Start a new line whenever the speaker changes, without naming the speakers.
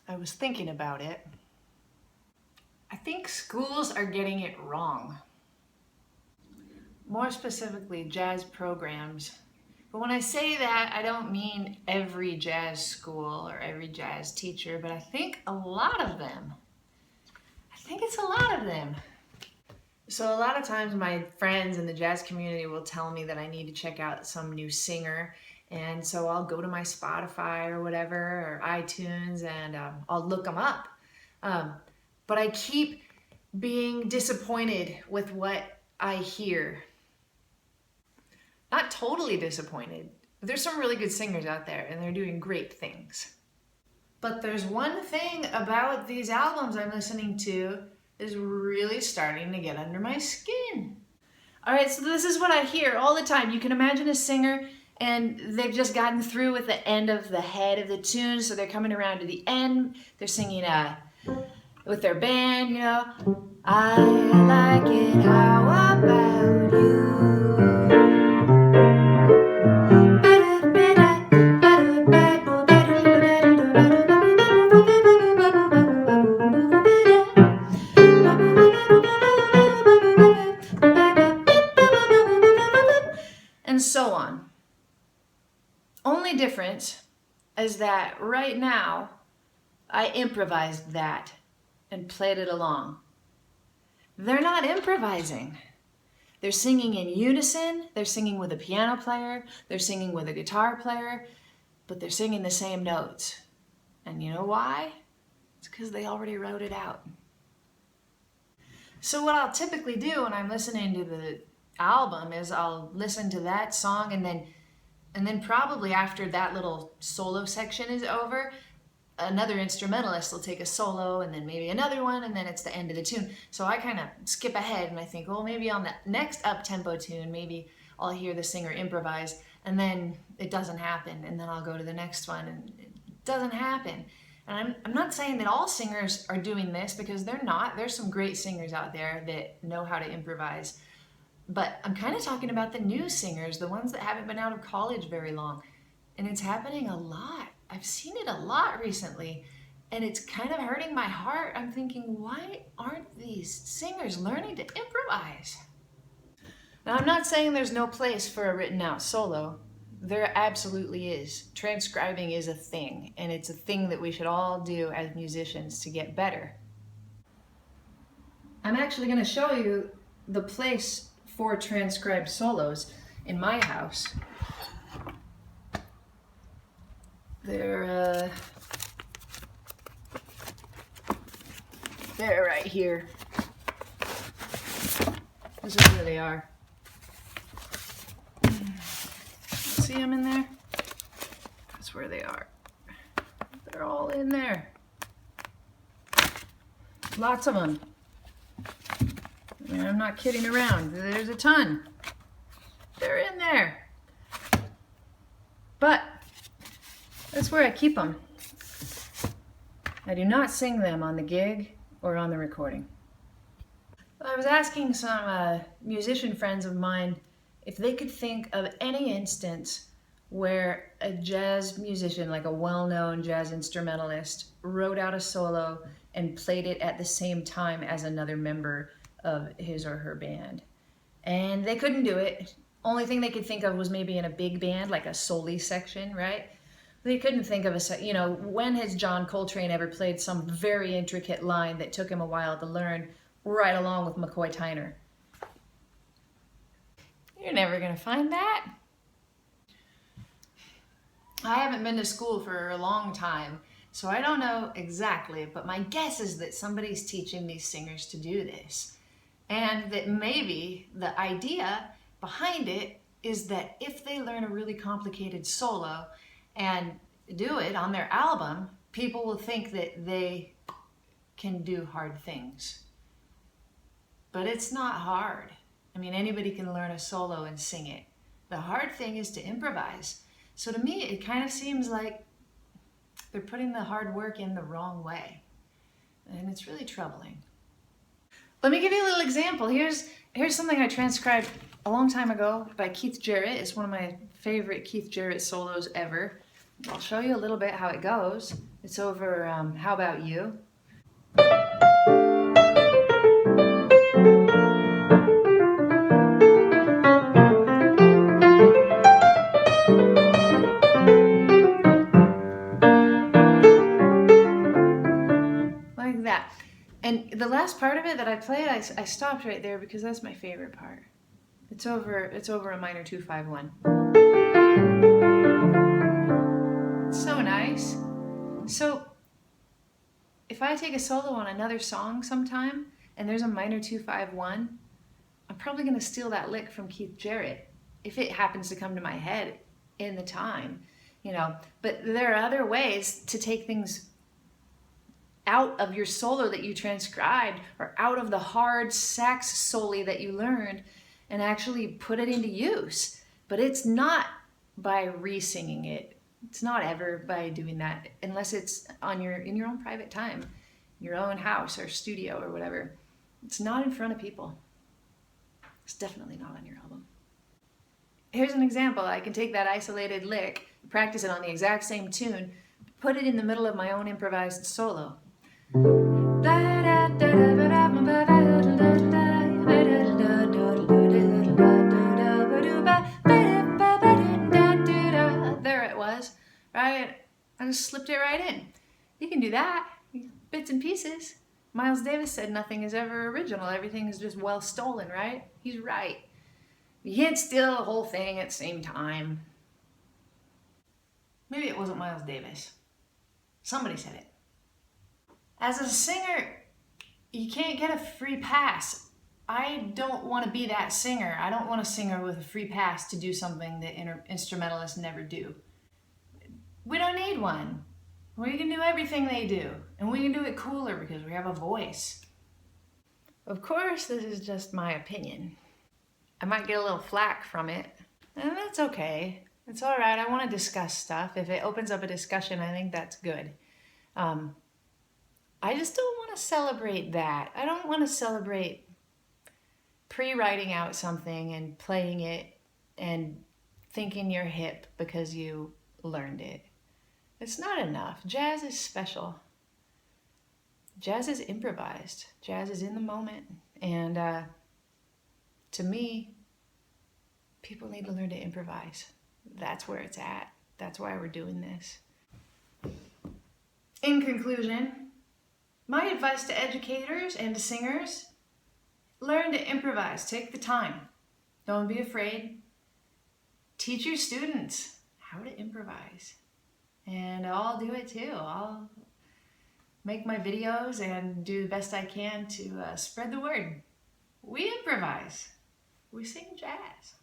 I was thinking about it. I think schools are getting it wrong. More specifically, jazz programs. But when I say that, I don't mean every jazz school or every jazz teacher, but I think a lot of them. I think it's a lot of them. So a lot of times my friends in the jazz community will tell me that I need to check out some new singer. And so I'll go to my Spotify or whatever, or iTunes, and I'll look them up. But I keep being disappointed with what I hear. Not totally disappointed. There's some really good singers out there and they're doing great things. But there's one thing about these albums I'm listening to is really starting to get under my skin. All right, so this is what I hear all the time. You can imagine a singer and they've just gotten through with the end of the head of the tune, so they're coming around to the end. They're singing with their band, you know. I like it, how about you? And so on. Only difference is that right now I improvised that and played it along. They're not improvising. They're singing in unison, they're singing with a piano player, they're singing with a guitar player, but they're singing the same notes. And you know why? It's because they already wrote it out. So what I'll typically do when I'm listening to the album is I'll listen to that song and then probably after that little solo section is over, another instrumentalist will take a solo and then maybe another one, and then it's the end of the tune. So I kind of skip ahead and I think, well, maybe on the next up-tempo tune, maybe I'll hear the singer improvise, and then it doesn't happen, and then I'll go to the next one and it doesn't happen. And I'm not saying that all singers are doing this, because they're not. There's some great singers out there that know how to improvise. But I'm kind of talking about the new singers, the ones that haven't been out of college very long. And it's happening a lot. I've seen it a lot recently, and it's kind of hurting my heart. I'm thinking, why aren't these singers learning to improvise? Now, I'm not saying there's no place for a written out solo. There absolutely is. Transcribing is a thing, and it's a thing that we should all do as musicians to get better. I'm actually going to show you the place for transcribed solos in my house. They're right here. This is where they are. See them in there? That's where they are. They're all in there. Lots of them. I mean, I'm not kidding around. There's a ton. They're in there. But that's where I keep them. I do not sing them on the gig or on the recording. I was asking some musician friends of mine if they could think of any instance where a jazz musician, like a well-known jazz instrumentalist, wrote out a solo and played it at the same time as another member of his or her band. And they couldn't do it. Only thing they could think of was maybe in a big band, like a soli section, right? They couldn't think of when has John Coltrane ever played some very intricate line that took him a while to learn, right along with McCoy Tyner? You're never gonna find that. I haven't been to school for a long time, so I don't know exactly, but my guess is that somebody's teaching these singers to do this. And that maybe the idea behind it is that if they learn a really complicated solo and do it on their album, people will think that they can do hard things. But it's not hard. I mean, anybody can learn a solo and sing it. The hard thing is to improvise. So to me, it kind of seems like they're putting the hard work in the wrong way. And it's really troubling. Let me give you a little example. Here's something I transcribed a long time ago by Keith Jarrett. It's one of my favorite Keith Jarrett solos ever. I'll show you a little bit how it goes. It's over How About You? Like that. And the last part of it that I played, I stopped right there because that's my favorite part. It's over a minor 2-5-1. So nice. So if I take a solo on another song sometime and there's a minor 2-5-1, I'm probably going to steal that lick from Keith Jarrett if it happens to come to my head in the time, you know. But there are other ways to take things out of your solo that you transcribed or out of the hard sax soli that you learned and actually put it into use. But it's not by re-singing it. It's not ever by doing that unless it's in your own private time, your own house or studio or whatever. It's not in front of people. It's definitely not on your album. Here's an example. I can take that isolated lick, practice it on the exact same tune, put it in the middle of my own improvised solo. There it was, right? I just slipped it right in. You can do that, bits and pieces. Miles Davis said nothing is ever original, everything is just well stolen, right? He's right. You can't steal the whole thing at the same time. Maybe it wasn't Miles Davis. Somebody said it. As a singer, you can't get a free pass. I don't want to be that singer. I don't want a singer with a free pass to do something that instrumentalists never do. We don't need one. We can do everything they do, and we can do it cooler because we have a voice. Of course, this is just my opinion. I might get a little flack from it, and that's okay. It's all right. I want to discuss stuff. If it opens up a discussion, I think that's good. I just don't want to celebrate that. I don't want to celebrate pre-writing out something and playing it and thinking you're hip because you learned it. It's not enough. Jazz is special. Jazz is improvised. Jazz is in the moment. And to me, people need to learn to improvise. That's where it's at. That's why we're doing this. In conclusion, my advice to educators and to singers, learn to improvise. Take the time. Don't be afraid. Teach your students how to improvise. And I'll do it too. I'll make my videos and do the best I can to spread the word. We improvise. We sing jazz.